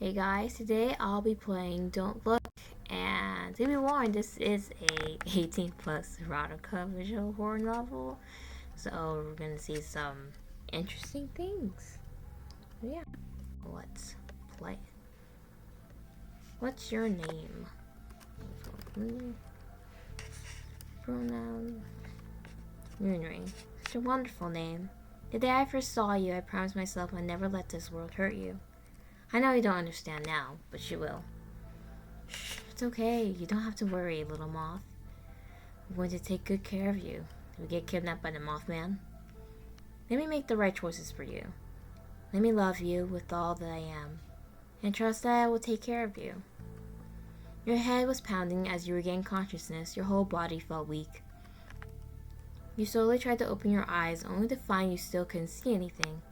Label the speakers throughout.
Speaker 1: Hey guys, today I'll be playing Don't Look, and to be warned, this is a 18 plus erotica visual horror novel, so we're gonna see some interesting things. Yeah, let's play. What's your name? Pronoun. Moonring. Such a wonderful name. The day I first saw you, I promised myself I'd never let this world hurt you. I know you don't understand now, but you will. Shh, it's okay. You don't have to worry, little Moth. I'm going to take good care of you. If we get kidnapped by the Mothman, let me make the right choices for you. Let me love you with all that I am, and trust that I will take care of you. Your head was pounding as you regained consciousness. Your whole body felt weak. You slowly tried to open your eyes, only to find you still couldn't see anything.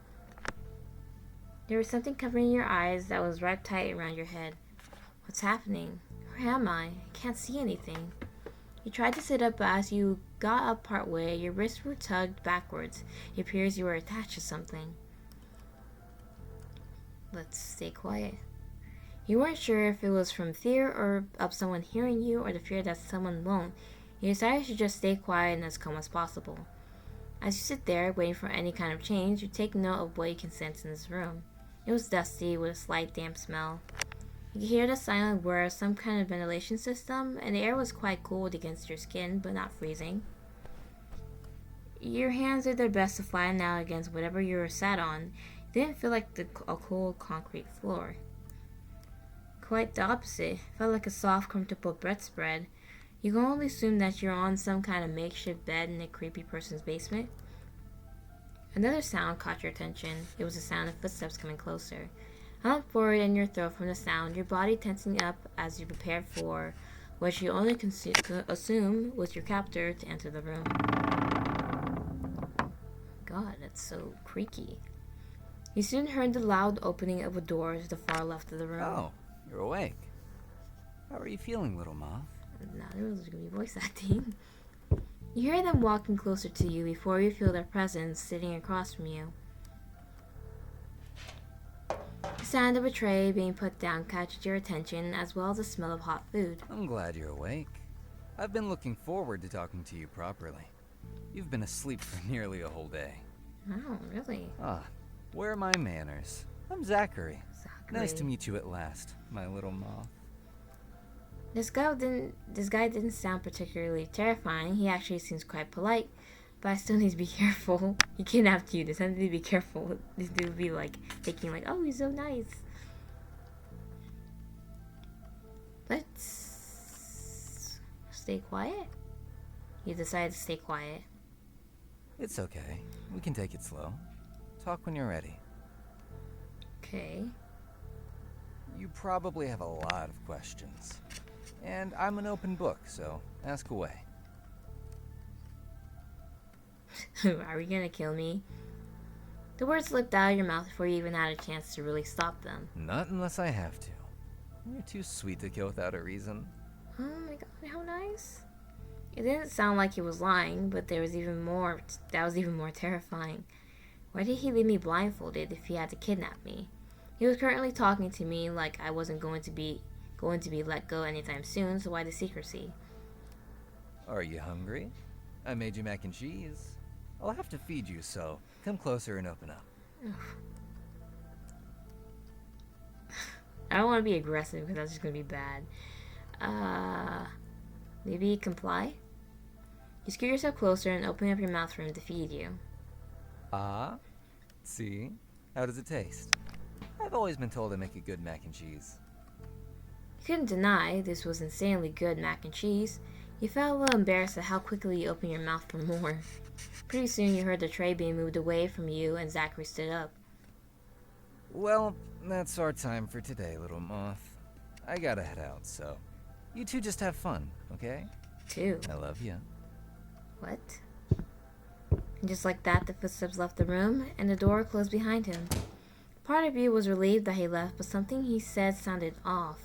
Speaker 1: There was something covering your eyes that was wrapped tight around your head. What's happening? Where am I? I can't see anything. You tried to sit up, but as you got up part way, your wrists were tugged backwards. It appears you were attached to something. Let's stay quiet. You weren't sure if it was from fear or of someone hearing you or the fear that someone won't. You decided to just stay quiet and as calm as possible. As you sit there, waiting for any kind of change, you take note of what you can sense in this room. It was dusty, with a slight damp smell. You could hear the silent whir of some kind of ventilation system, and the air was quite cold against your skin, but not freezing. Your hands did their best to flatten out against whatever you were sat on. It didn't feel like a cold concrete floor. Quite the opposite. It felt like a soft, comfortable bedspread. You can only assume that you're on some kind of makeshift bed in a creepy person's basement. Another sound caught your attention. It was the sound of footsteps coming closer. A lump forward in your throat from the sound, your body tensing up as you prepared for what you only assume was your captor to enter the room. God, that's so creaky. You soon heard the loud opening of a door to the far left of the room.
Speaker 2: Oh, you're awake. How are you feeling, little Moth?
Speaker 1: Now there was going to be voice acting. You hear them walking closer to you before you feel their presence sitting across from you. The sound of a tray being put down catches your attention, as well as the smell of hot food.
Speaker 2: I'm glad you're awake. I've been looking forward to talking to you properly. You've been asleep for nearly a whole day.
Speaker 1: Oh, really?
Speaker 2: Where are my manners? I'm Zachary.
Speaker 1: Zachary.
Speaker 2: Nice to meet you at last, my little Moth.
Speaker 1: This guy didn't sound particularly terrifying. He actually seems quite polite, but I still need to be careful. He kidnapped you. There's something to be careful. This dude would be like thinking like, oh, he's so nice. Let's stay quiet. You decided to stay quiet.
Speaker 2: It's okay. We can take it slow. Talk when you're ready.
Speaker 1: Okay.
Speaker 2: You probably have a lot of questions. And I'm an open book, so ask away.
Speaker 1: Are you gonna kill me? The words slipped out of your mouth before you even had a chance to really stop them.
Speaker 2: Not unless I have to. You're too sweet to kill without a reason.
Speaker 1: Oh my god, how nice. It didn't sound like he was lying, but that was even more terrifying. Why did he leave me blindfolded if he had to kidnap me? He was currently talking to me like I wasn't going to be let go anytime soon, so why the secrecy?
Speaker 2: Are you hungry? I made you mac and cheese. I'll have to feed you, so come closer and open up.
Speaker 1: I don't want to be aggressive because that's just going to be bad. Maybe comply? You scoot yourself closer and open up your mouth for him to feed you.
Speaker 2: See? How does it taste? I've always been told I make a good mac and cheese.
Speaker 1: You couldn't deny this was insanely good mac and cheese. You felt a little embarrassed at how quickly you opened your mouth for more. Pretty soon you heard the tray being moved away from you and Zachary stood up.
Speaker 2: Well, that's our time for today, little Moth. I gotta head out, so you two just have fun, okay?
Speaker 1: Two?
Speaker 2: I love you.
Speaker 1: What? And just like that, the footsteps left the room and the door closed behind him. Part of you was relieved that he left, but something he said sounded off.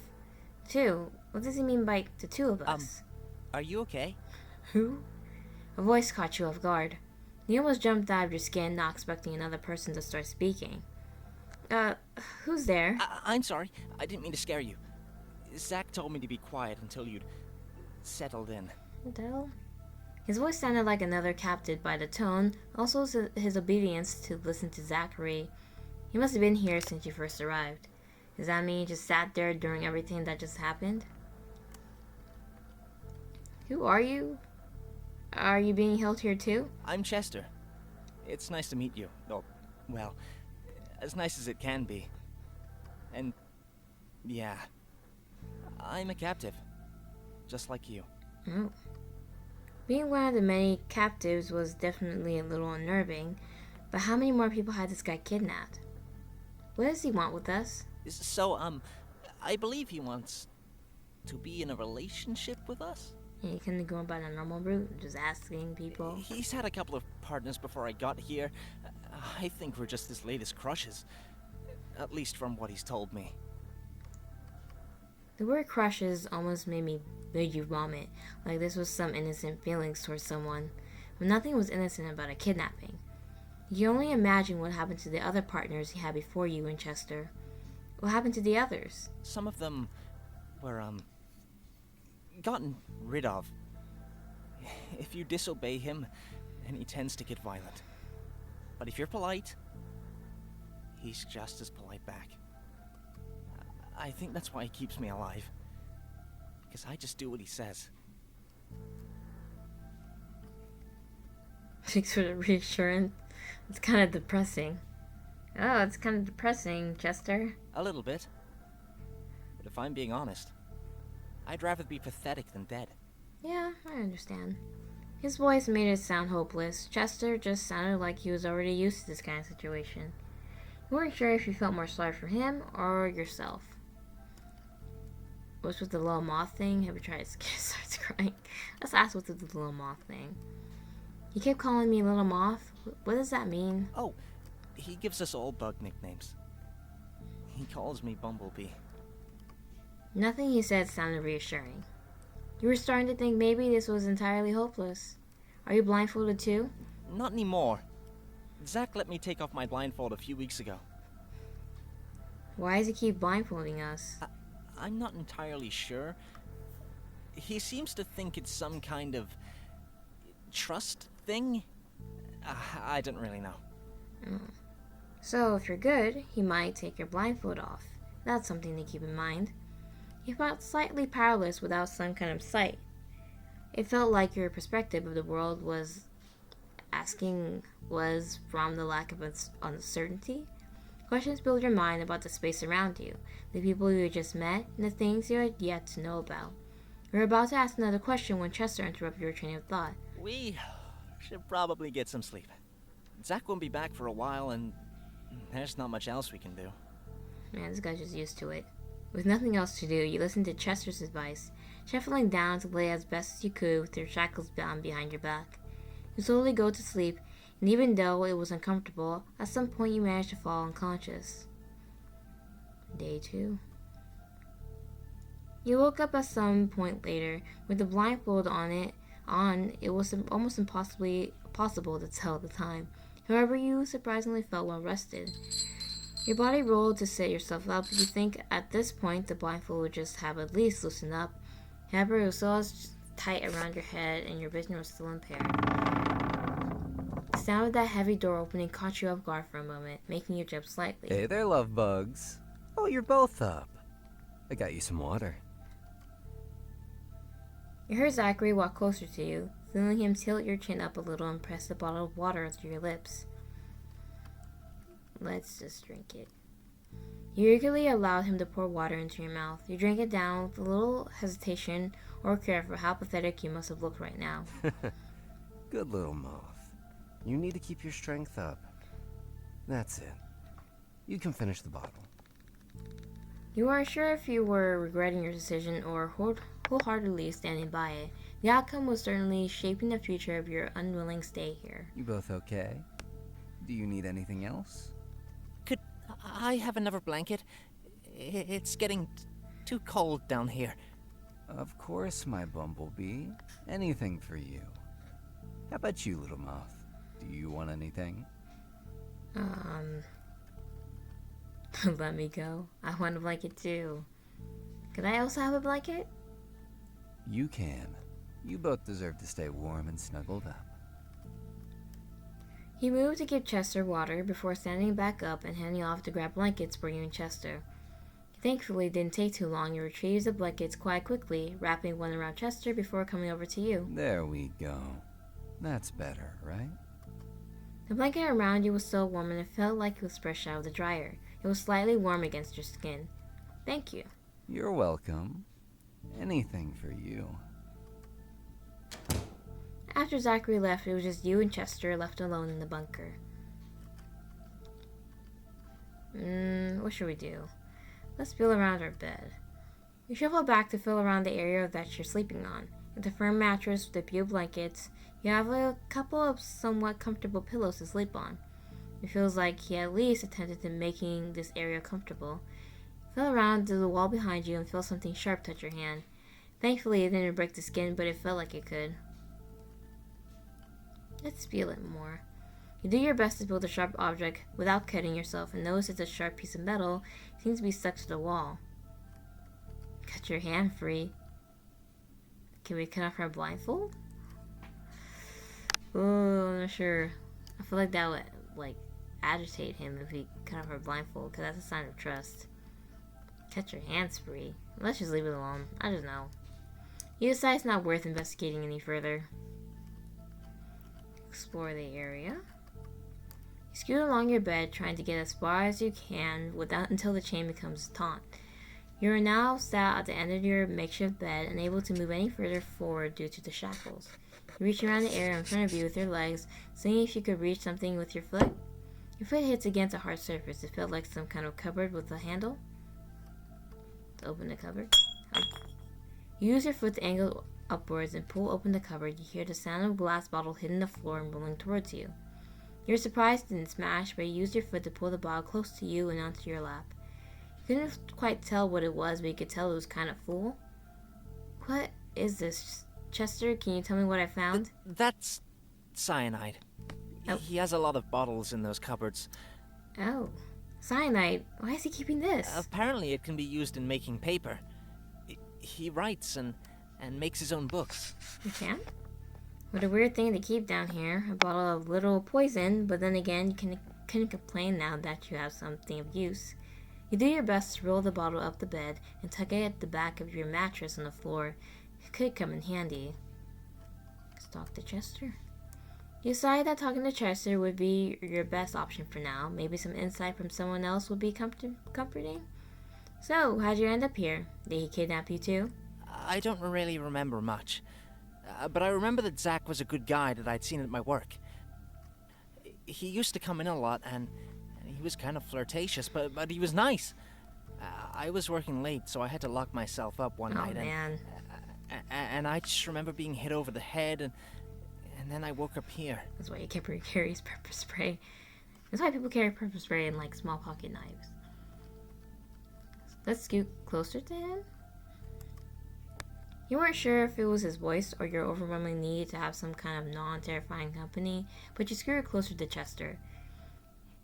Speaker 1: Two? What does he mean by the two of us?
Speaker 3: Are you okay?
Speaker 1: Who? A voice caught you off guard. You almost jumped out of your skin, not expecting another person to start speaking. Who's there?
Speaker 3: I'm sorry. I didn't mean to scare you. Zach told me to be quiet until you'd settled in.
Speaker 1: What the hell? His voice sounded like another captive by the tone, also his obedience to listen to Zachary. He must have been here since you first arrived. Does that mean you just sat there during everything that just happened? Who are you? Are you being held here too?
Speaker 3: I'm Chester. It's nice to meet you. Oh, well, as nice as it can be. And, yeah, I'm a captive. Just like you.
Speaker 1: Oh. Being one of the many captives was definitely a little unnerving, but how many more people had this guy kidnapped? What does he want with us?
Speaker 3: So, I believe he wants to be in a relationship with us?
Speaker 1: And you couldn't go by the normal route, just asking people.
Speaker 3: He's had a couple of partners before I got here. I think we're just his latest crushes. At least from what he's told me.
Speaker 1: The word crushes almost made you vomit, like this was some innocent feelings towards someone, when nothing was innocent about a kidnapping. You can only imagine what happened to the other partners he had before you in Chester. What happened to the others?
Speaker 3: Some of them were, gotten rid of. If you disobey him, then he tends to get violent. But if you're polite, he's just as polite back. I think that's why he keeps me alive. Because I just do what he says.
Speaker 1: Thanks for the reassurance. It's kind of depressing. Oh, it's kind of depressing, Chester.
Speaker 3: A little bit. But if I'm being honest, I'd rather be pathetic than dead.
Speaker 1: Yeah, I understand. His voice made it sound hopeless. Chester just sounded like he was already used to this kind of situation. You weren't sure if you felt more sorry for him or yourself. What's with the little moth thing? Have you tried to starts crying? Let's ask what's with the little moth thing. He kept calling me little moth. What does that mean?
Speaker 3: Oh, he gives us all bug nicknames. He calls me Bumblebee.
Speaker 1: Nothing he said sounded reassuring. You were starting to think maybe this was entirely hopeless. Are you blindfolded too?
Speaker 3: Not anymore. Zach let me take off my blindfold a few weeks ago.
Speaker 1: Why does he keep blindfolding us?
Speaker 3: I'm not entirely sure. He seems to think it's some kind of trust thing. I don't really know.
Speaker 1: So, if you're good, he might take your blindfold off. That's something to keep in mind. You felt slightly powerless without some kind of sight. It felt like your perspective of the world was from the lack of uncertainty. Questions filled your mind about the space around you, the people you had just met, and the things you had yet to know about. You were about to ask another question when Chester interrupted your train of thought.
Speaker 3: We should probably get some sleep. Zach won't be back for a while, and there's not much else we can do.
Speaker 1: Man, this guy's just used to it. With nothing else to do, you listened to Chester's advice, shuffling down to lay as best as you could with your shackles bound behind your back. You slowly go to sleep, and even though it was uncomfortable, at some point you managed to fall unconscious. Day 2. You woke up at some point later. With the blindfold on, it was almost impossible to tell the time. However, you surprisingly felt well rested. Your body rolled to sit yourself up. You think at this point the blindfold would just have at least loosened up. However, it was still as tight around your head and your vision was still impaired. The sound of that heavy door opening caught you off guard for a moment, making you jump slightly.
Speaker 2: Hey there, love bugs. Oh, you're both up. I got you some water.
Speaker 1: You heard Zachary walk closer to you, feeling him tilt your chin up a little and press the bottle of water to your lips. Let's just drink it. You eagerly allowed him to pour water into your mouth. You drank it down with a little hesitation or care for how pathetic you must have looked right now.
Speaker 2: Good little Moth. You need to keep your strength up. That's it. You can finish the bottle.
Speaker 1: You weren't sure if you were regretting your decision or wholeheartedly standing by it. The outcome was certainly shaping the future of your unwilling stay here.
Speaker 2: You both okay? Do you need anything else?
Speaker 3: Could I have another blanket? It's getting too cold down here.
Speaker 2: Of course, my Bumblebee. Anything for you. How about you, little Moth? Do you want anything?
Speaker 1: Let me go. I want a blanket too. Could I also have a blanket?
Speaker 2: You can. You both deserve to stay warm and snuggled up.
Speaker 1: He moved to give Chester water before standing back up and handing off to grab blankets for you and Chester. Thankfully, it didn't take too long. He retrieved the blankets quite quickly, wrapping one around Chester before coming over to you.
Speaker 2: There we go. That's better, right?
Speaker 1: The blanket around you was so warm and it felt like it was fresh out of the dryer. It was slightly warm against your skin. Thank you.
Speaker 2: You're welcome. Anything for you.
Speaker 1: After Zachary left, it was just you and Chester left alone in the bunker. What should we do? Let's feel around our bed. You shuffle back to feel around the area that you're sleeping on. With a firm mattress with a few blankets, you have a couple of somewhat comfortable pillows to sleep on. It feels like he at least attempted to making this area comfortable. Feel around to the wall behind you and feel something sharp touch your hand. Thankfully, it didn't break the skin, but it felt like it could. Let's feel it more. You do your best to build a sharp object without cutting yourself and notice it's a sharp piece of metal. It seems to be stuck to the wall. Cut your hand free. Can we cut off her blindfold? Oh, I'm not sure. I feel like that would, agitate him if we cut off her blindfold, because that's a sign of trust. Cut your hands free. Let's just leave it alone. I don't know. You decide it's not worth investigating any further. Explore the area. You scoot along your bed, trying to get as far as you can until the chain becomes taut. You are now sat at the end of your makeshift bed, unable to move any further forward due to the shackles. You reach around the area in front of you with your legs, seeing if you could reach something with your foot. Your foot hits against a hard surface. It felt like some kind of cupboard with a handle. To open the cupboard. You use your foot to angle upwards and pull open the cupboard. You hear the sound of a glass bottle hitting the floor and rolling towards you. You're surprised it didn't smash, but you used your foot to pull the bottle close to you and onto your lap. You couldn't quite tell what it was, but you could tell it was kind of full. What is this, Chester? Can you tell me what I found?
Speaker 3: That's cyanide.
Speaker 1: Oh.
Speaker 3: He has a lot of bottles in those cupboards.
Speaker 1: Oh, cyanide. Why is he keeping this?
Speaker 3: Apparently it can be used in making paper. He writes and makes his own books.
Speaker 1: You can? What a weird thing to keep down here. A bottle of literal poison, but then again, you couldn't complain now that you have something of use. You do your best to roll the bottle up the bed and tuck it at the back of your mattress on the floor. It could come in handy. Let's talk to Chester. You decide that talking to Chester would be your best option for now. Maybe some insight from someone else would be comforting. So, how'd you end up here? Did he kidnap you too?
Speaker 3: I don't really remember much. But I remember that Zach was a good guy that I'd seen at my work. He used to come in a lot, and he was kind of flirtatious, but he was nice. I was working late, so I had to lock myself up one night.
Speaker 1: Oh, man.
Speaker 3: And I just remember being hit over the head, and then I woke up here.
Speaker 1: That's why you carries pepper spray. That's why people carry pepper spray and, small pocket knives. Let's scoot closer to him. You weren't sure if it was his voice or your overwhelming need to have some kind of non-terrifying company, but you scooted closer to Chester.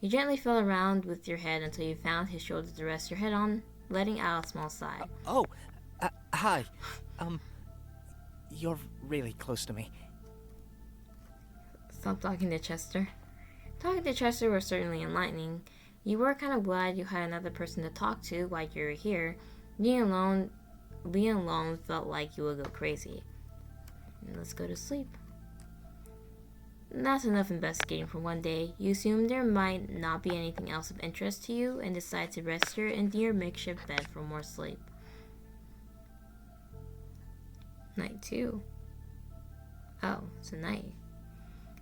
Speaker 1: You gently fell around with your head until you found his shoulder to rest your head on, letting out a small sigh.
Speaker 3: Hi. You're really close to me.
Speaker 1: Stop talking to Chester. Talking to Chester was certainly enlightening. You were kind of glad you had another person to talk to while you were here. Being alone felt like you would go crazy. Let's go to sleep. That's enough investigating for one day. You assume there might not be anything else of interest to you and decide to rest in your makeshift bed for more sleep. Night 2. Oh, it's a night.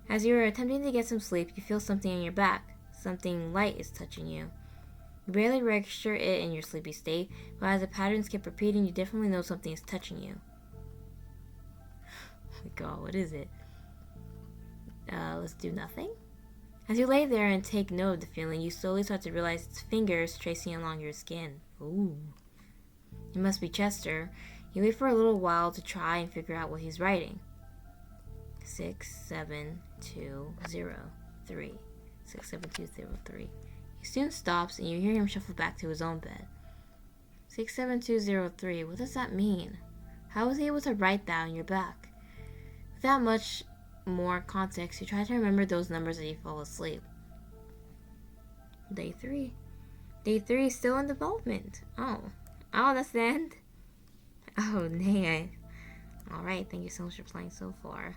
Speaker 1: As you are attempting to get some sleep, you feel something in your back. Something light is touching you. You barely register it in your sleepy state, but as the patterns keep repeating, you definitely know something is touching you. Oh my god, what is it? Let's do nothing? As you lay there and take note of the feeling, you slowly start to realize it's fingers tracing along your skin. Ooh. It must be Chester. You wait for a little while to try and figure out what he's writing. 67203. 67203. He soon stops and you hear him shuffle back to his own bed. 67203, what does that mean? How was he able to write that on your back? Without much more context, you try to remember those numbers as you fall asleep. Day 3. Day 3 is still in development. Oh, that's the end? Oh, dang it. Alright, thank you so much for playing so far.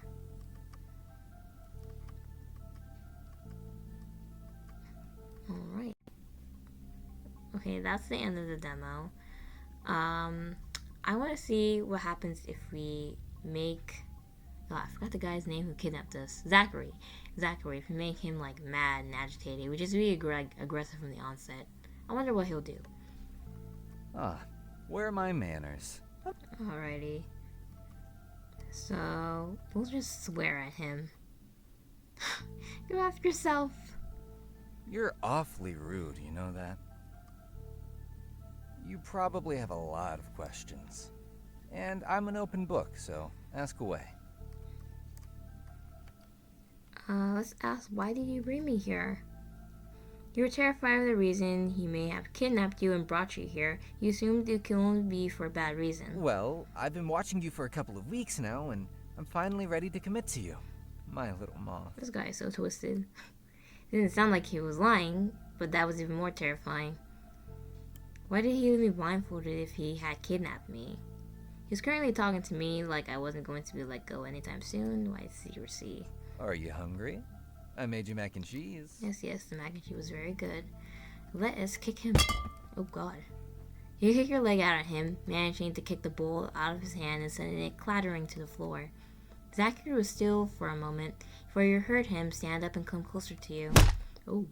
Speaker 1: Alright. Okay, that's the end of the demo. I want to see what happens if we make... Oh, I forgot the guy's name who kidnapped us. Zachary. Zachary, if we make him, like, mad and agitated, we just be aggressive from the onset. I wonder what he'll do.
Speaker 2: Ah, where are my manners?
Speaker 1: Alrighty. So, we'll just swear at him. Go after yourself.
Speaker 2: You're awfully rude, you know that? You probably have a lot of questions. And I'm an open book, so ask away.
Speaker 1: Let's ask, why did you bring me here? You were terrified of the reason he may have kidnapped you and brought you here. You assumed it could only be for a bad reason.
Speaker 2: Well, I've been watching you for a couple of weeks now, and I'm finally ready to commit to you. My little moth.
Speaker 1: This guy is so twisted. It didn't sound like he was lying, but that was even more terrifying. Why did he leave me blindfolded if he had kidnapped me? He was currently talking to me like I wasn't going to be let go anytime soon. Why secrecy?
Speaker 2: Are you hungry? I made you mac and cheese.
Speaker 1: Yes, the mac and cheese was very good. Let us kick him. Oh god. You kick your leg out at him, managing to kick the bowl out of his hand and sending it clattering to the floor. Zachary was still for a moment before you heard him stand up and come closer to you. Oh.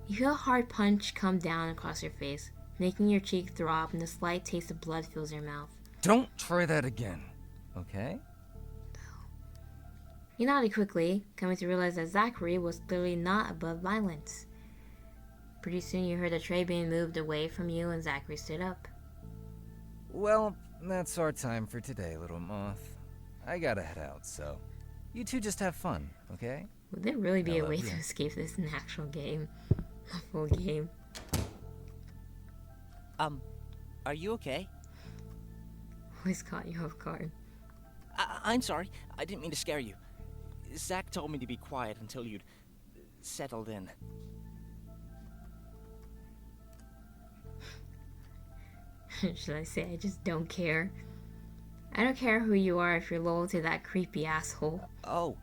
Speaker 1: You feel a hard punch come down across your face, making your cheek throb and a slight taste of blood fills your mouth.
Speaker 2: Don't try that again, okay?
Speaker 1: You nodded quickly, coming to realize that Zachary was clearly not above violence. Pretty soon you heard the tray being moved away from you and Zachary stood up.
Speaker 2: Well, that's our time for today, little moth. I gotta head out, so you two just have fun, okay?
Speaker 1: Would there really be
Speaker 2: I
Speaker 1: a
Speaker 2: love
Speaker 1: way
Speaker 2: you.
Speaker 1: to escape this in an actual game? A full game.
Speaker 3: Are you okay?
Speaker 1: Always caught you off guard.
Speaker 3: I'm sorry. I didn't mean to scare you. Zach told me to be quiet until you'd settled in.
Speaker 1: Should I say I just don't care? I don't care who you are if you're loyal to that creepy asshole.
Speaker 3: Oh.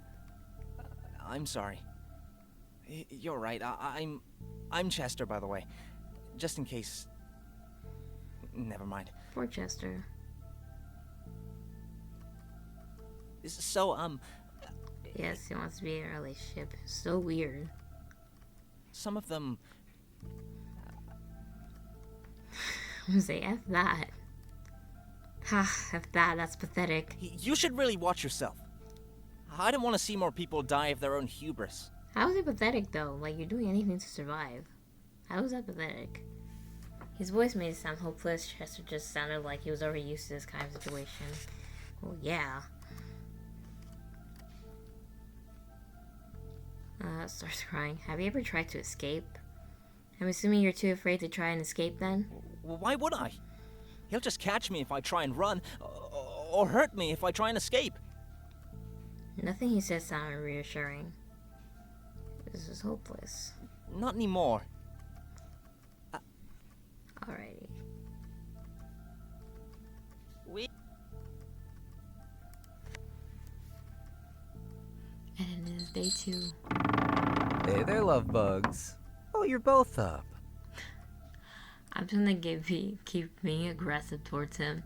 Speaker 3: I'm sorry. You're right. I'm Chester, by the way. Just in case... Never mind.
Speaker 1: Poor Chester.
Speaker 3: So,
Speaker 1: Yes, he wants to be in a relationship. So weird.
Speaker 3: some of them...
Speaker 1: I'm gonna say F that. Ha, F that, that's pathetic.
Speaker 3: You should really watch yourself. I don't want to see more people die of their own hubris.
Speaker 1: How is it pathetic though? Like you're doing anything to survive. How is that pathetic? His voice made it sound hopeless. Chester just sounded like he was already used to this kind of situation. Oh yeah. Starts crying. Have you ever tried to escape? I'm assuming you're too afraid to try and escape then?
Speaker 3: Why would I? He'll just catch me if I try and run, or hurt me if I try and escape.
Speaker 1: Nothing he said sounded reassuring. This is hopeless.
Speaker 3: Not anymore.
Speaker 1: Alrighty. And it is day 2.
Speaker 2: Hey there, love bugs. Oh, you're both up.
Speaker 1: I'm just gonna keep being aggressive towards him.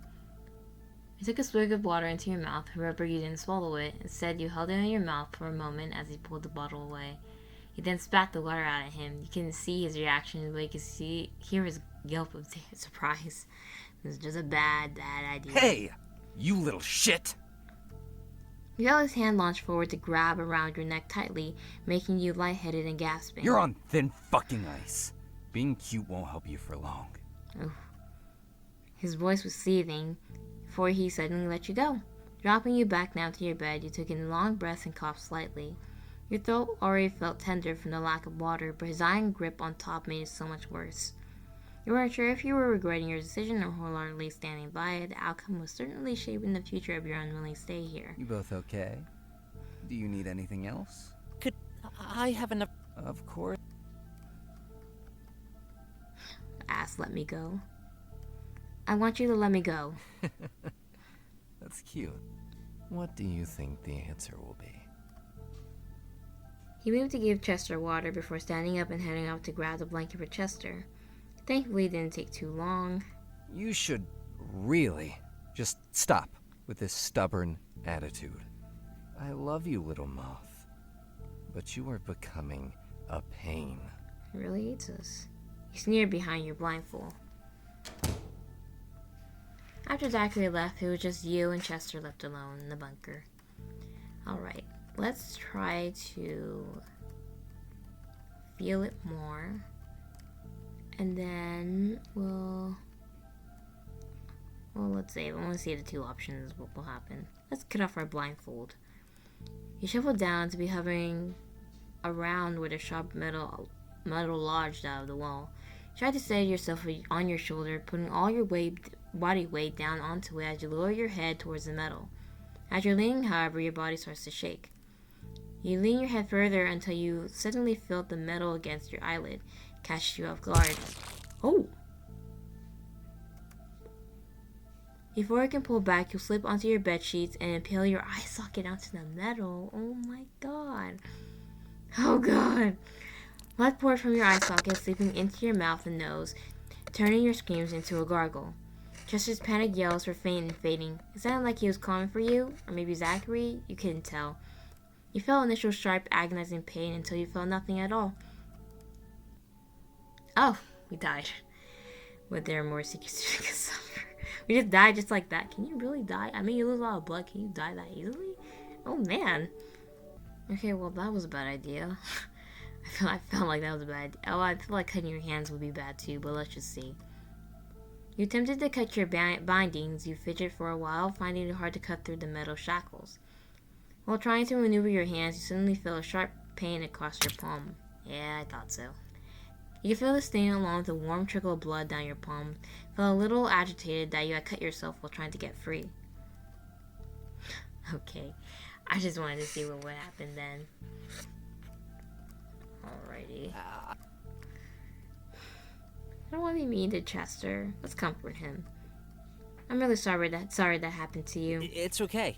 Speaker 1: You took a swig of water into your mouth. However, you didn't swallow it. Instead, you held it in your mouth for a moment as he pulled the bottle away. You then spat the water out at him. You can see his reaction, but you can hear his yelp of surprise. This is just a bad idea.
Speaker 2: Hey, you little shit!
Speaker 1: You felt his hand launch forward to grab around your neck tightly, making you lightheaded and gasping.
Speaker 2: You're on thin fucking ice. Being cute won't help you for long.
Speaker 1: Oof. His voice was seething before he suddenly let you go. Dropping you back down to your bed, you took in long breaths and coughed slightly. Your throat already felt tender from the lack of water, but his iron grip on top made it so much worse. You weren't sure if you were regretting your decision or wholeheartedly standing by it. The outcome was certainly shaping the future of your unwilling stay here.
Speaker 2: You both okay? Do you need anything else?
Speaker 3: Could I have enough?
Speaker 2: Of course.
Speaker 1: Ass, let me go. I want you to let me go.
Speaker 2: That's cute. What do you think the answer will be?
Speaker 1: He moved to give Chester water before standing up and heading out to grab the blanket for Chester. Thankfully, it didn't take too long.
Speaker 2: You should really just stop with this stubborn attitude. I love you, little Moth, but you are becoming a pain.
Speaker 1: He really hates us. He sneered behind your blindfold. After Zachary left, it was just you and Chester left alone in the bunker. Alright, let's try to feel it more. And then let's see. I want to see the two options, what will happen. Let's cut off our blindfold. You shuffle down to be hovering around with a sharp metal lodged out of the wall. You try to steady yourself on your shoulder, putting all your body weight down onto it as you lower your head towards the metal. As you're leaning, however, your body starts to shake. You lean your head further until you suddenly feel the metal against your eyelid, catches you off guard. Oh! Before you can pull back, you'll slip onto your bed sheets and impale your eye socket onto the metal. Oh my god. Oh god. Blood poured from your eye socket, seeping into your mouth and nose, turning your screams into a gargle. Chester's panicked yells were faint and fading. It sounded like he was calling for you, or maybe Zachary. You couldn't tell. You felt initial sharp, agonizing pain until you felt nothing at all. Oh, we died. But there are more secrets we can suffer. We just died just like that. Can you really die? I mean, you lose a lot of blood. Can you die that easily? Oh, man. Okay, well, that was a bad idea. I felt like that was a bad idea. Oh, I feel like cutting your hands would be bad too, but let's just see. You attempted to cut your bindings. You fidgeted for a while, finding it hard to cut through the metal shackles. While trying to maneuver your hands, you suddenly feel a sharp pain across your palm. Yeah, I thought so. You can feel the stain along with the warm trickle of blood down your palm. Felt a little agitated that you had cut yourself while trying to get free. Okay, I just wanted to see what would happen then. Alrighty. I don't want to be mean to Chester. Let's comfort him. I'm really sorry that happened to you.
Speaker 3: It's okay.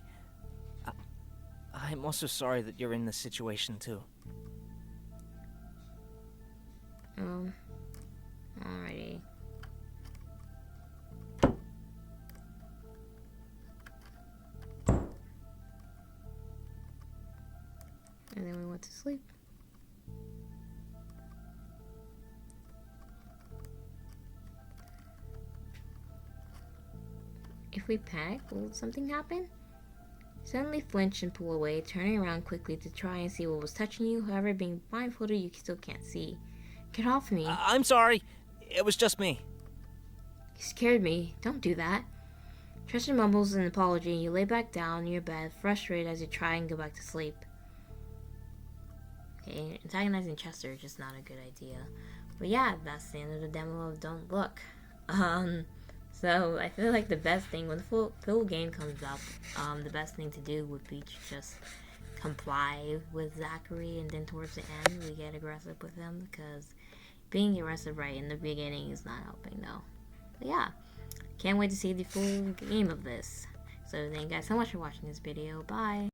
Speaker 3: I'm also sorry that you're in this situation too.
Speaker 1: Alrighty. And then we went to sleep. If we panic, will something happen? Suddenly flinch and pull away, turning around quickly to try and see what was touching you. However, being blindfolded, you still can't see. Get off me.
Speaker 3: I'm sorry. It was just me.
Speaker 1: You scared me. Don't do that. Chester mumbles an apology and you lay back down in your bed, frustrated as you try and go back to sleep. Okay, antagonizing Chester is just not a good idea. But yeah, that's the end of the demo of Don't Look. So I feel like the best thing when the full game comes up, the best thing to do would be to just comply with Zachary, and then towards the end we get aggressive with him, because being aggressive right in the beginning is not helping though. But yeah, can't wait to see the full game of this. So thank you guys so much for watching this video. Bye.